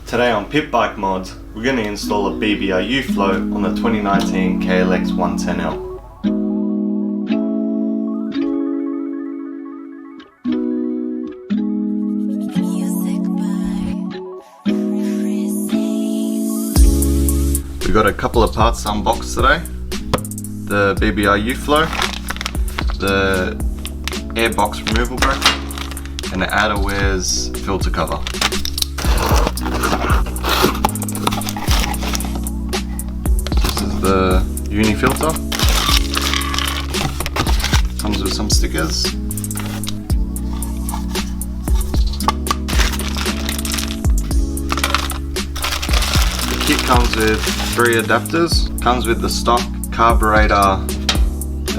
Today on Pitbike Mods, we're going to install a BBR U-Flow on the 2019 KLX110L. We've got a couple of parts to unbox today. The BBR U-Flow, the Airbox removal bracket, and the outerwear's filter cover. This is the uni filter. Comes with some stickers. The kit comes with 3 adapters. Comes with the stock carburetor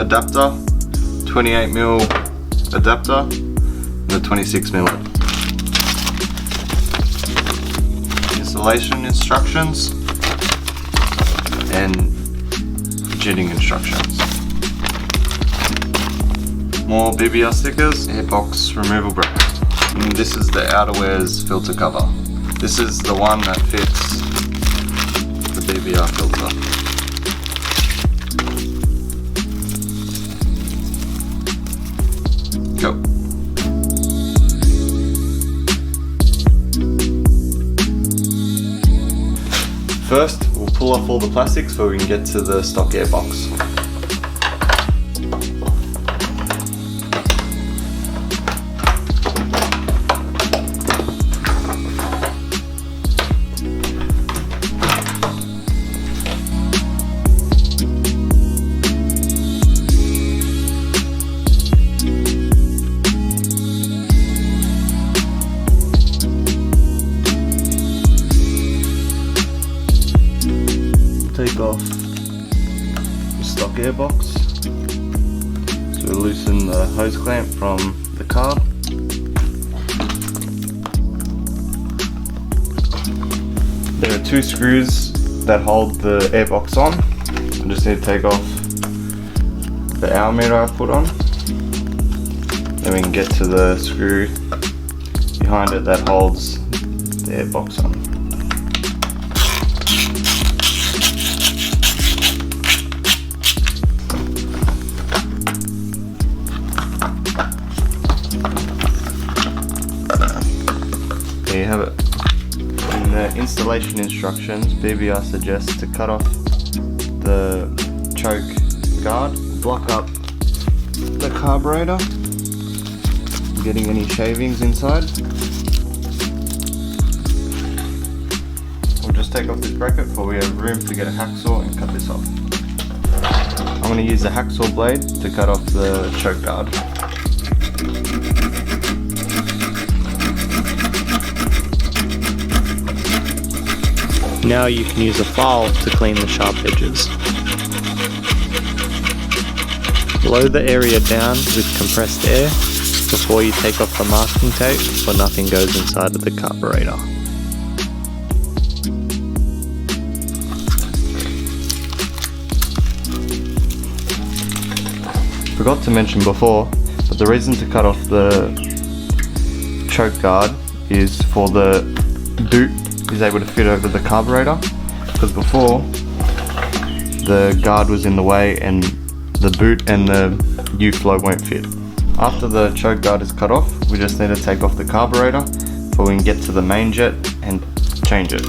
adapter, 28mm adapter, and the 26mm. Installation instructions and jetting instructions. More BBR stickers, Airbox removal bracket. And this is the outerwear's filter cover. This is the one that fits the BBR filter. Go. First, we'll pull off all the plastics so we can get to the stock airbox. Take off the stock airbox. So we'll loosen the hose clamp from the carb. There are 2 screws that hold the airbox on. I just need to take off the hour meter I put on. Then we can get to the screw behind it that holds the airbox on. There you have it. In the installation instructions, BBR suggests to cut off the choke guard, block up the carburetor, getting any shavings inside. We'll just take off this bracket before we have room to get a hacksaw and cut this off. I'm going to use the hacksaw blade to cut off the choke guard. Now you can use a file to clean the sharp edges. Blow the area down with compressed air before you take off the masking tape so nothing goes inside of the carburetor. Forgot to mention before, but the reason to cut off the choke guard is for the boot is able to fit over the carburetor, because before the guard was in the way and the boot and the U-Flow won't fit. After the choke guard is cut off, we just need to take off the carburetor so we can get to the main jet and change it.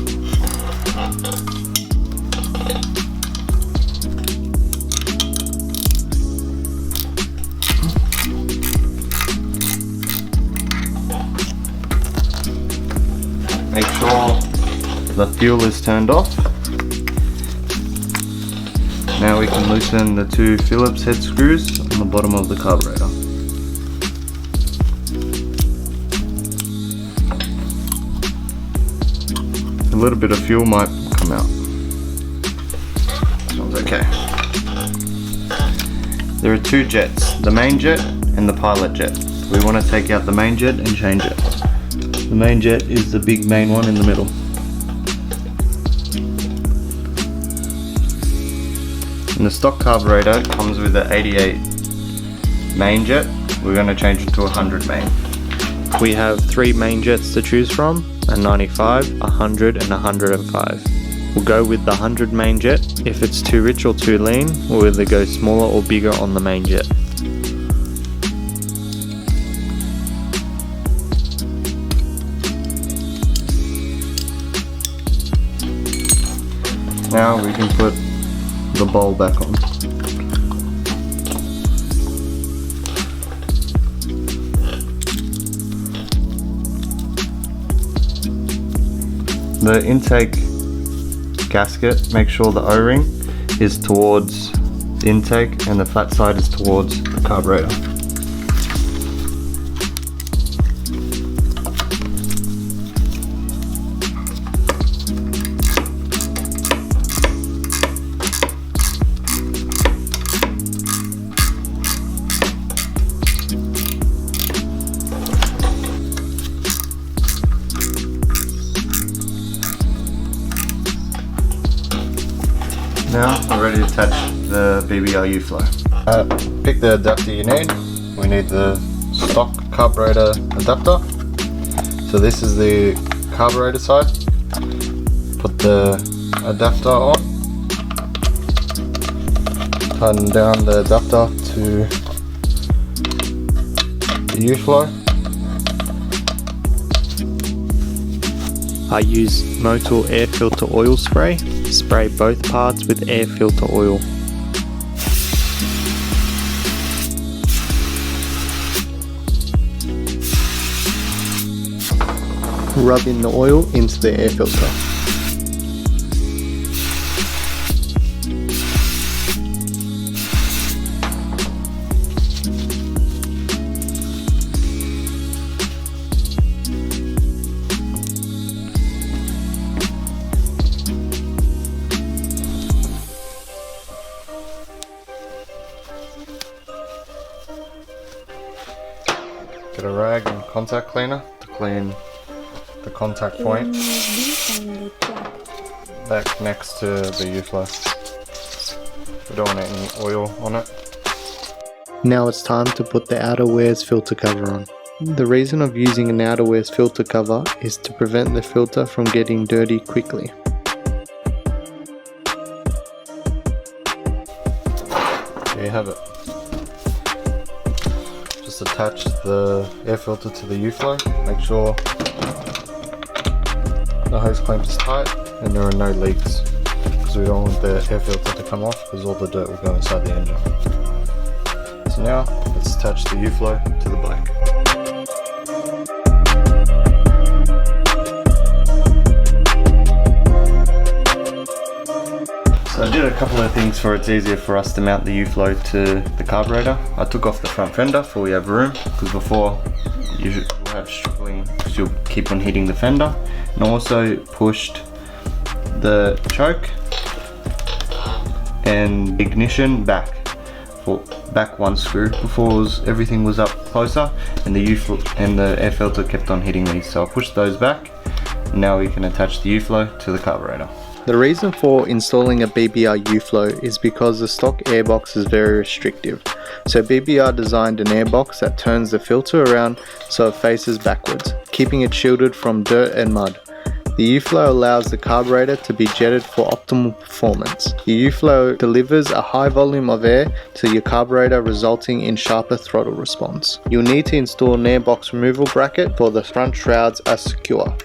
Make sure the fuel is turned off. Now we can loosen the 2 Phillips head screws on the bottom of the carburetor. A little bit of fuel might come out. Sounds okay. There are 2 jets, the main jet and the pilot jet. We want to take out the main jet and change it. The main jet is the big main one in the middle. And the stock carburetor comes with the 88 main jet. We're going to change it to 100 main. We have 3 main jets to choose from. a 95, 100 and 105. We'll go with the 100 main jet. If it's too rich or too lean, we'll either go smaller or bigger on the main jet. Now we can put the bowl back on. The intake gasket, make sure the O-ring is towards the intake and the flat side is towards the carburetor. Now we're ready to attach the BBR U-Flow. Pick the adapter you need. We need the stock carburetor adapter. So this is the carburetor side. Put the adapter on. Tighten down the adapter to the U-Flow. I use Motul air filter oil spray. Spray both parts with air filter oil. Rub in the oil into the air filter. Get a rag and contact cleaner to clean the contact point back next to the U-Flow. We don't want any oil on it. Now it's time to put the outerwear's filter cover on. The reason of using an outerwear's filter cover is to prevent the filter from getting dirty quickly. There you have it. Just attach the air filter to the U-Flow. Make sure the hose clamp is tight and there are no leaks, because we don't want the air filter to come off because all the dirt will go inside the engine. So now let's attach the U-Flow to the bike. So I did a couple of things for it's easier for us to mount the U-Flow to the carburetor. I took off the front fender for we have room, because before you will have struggling because you'll keep on hitting the fender. And also pushed the choke and ignition back one screw. Before everything was up closer and the U-Flow and the air filter kept on hitting these, so I pushed those back. Now we can attach the U-Flow to the carburetor. The reason for installing a BBR U-Flow is because the stock airbox is very restrictive. So BBR designed an airbox that turns the filter around so it faces backwards, keeping it shielded from dirt and mud. The U-Flow allows the carburetor to be jetted for optimal performance. The U-Flow delivers a high volume of air to your carburetor, resulting in sharper throttle response. You'll need to install an airbox removal bracket for the front shrouds are secure.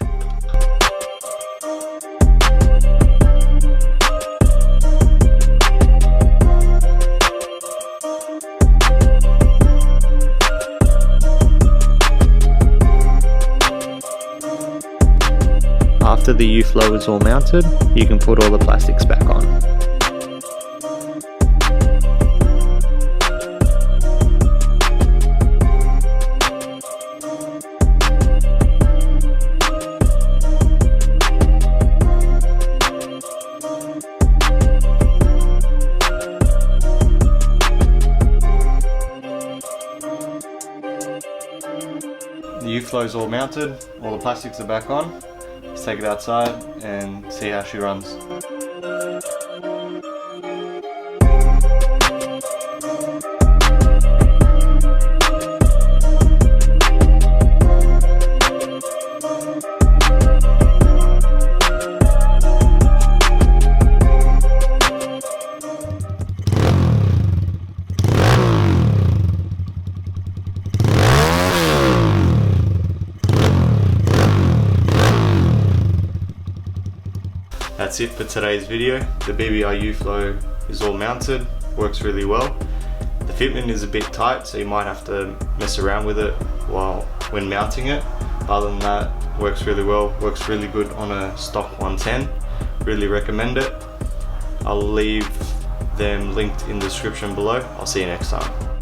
After the U-Flow is all mounted, you can put all the plastics back on. The U-Flow is all mounted, all the plastics are back on. Let's take it outside and see how she runs. that's it for today's video. The BBR U-Flow is all mounted, works really well. The fitment is a bit tight, so you might have to mess around with it when mounting it. Other than that, works really well, works really good on a stock 110. Really recommend it. I'll leave them linked in the description below. I'll see you next time.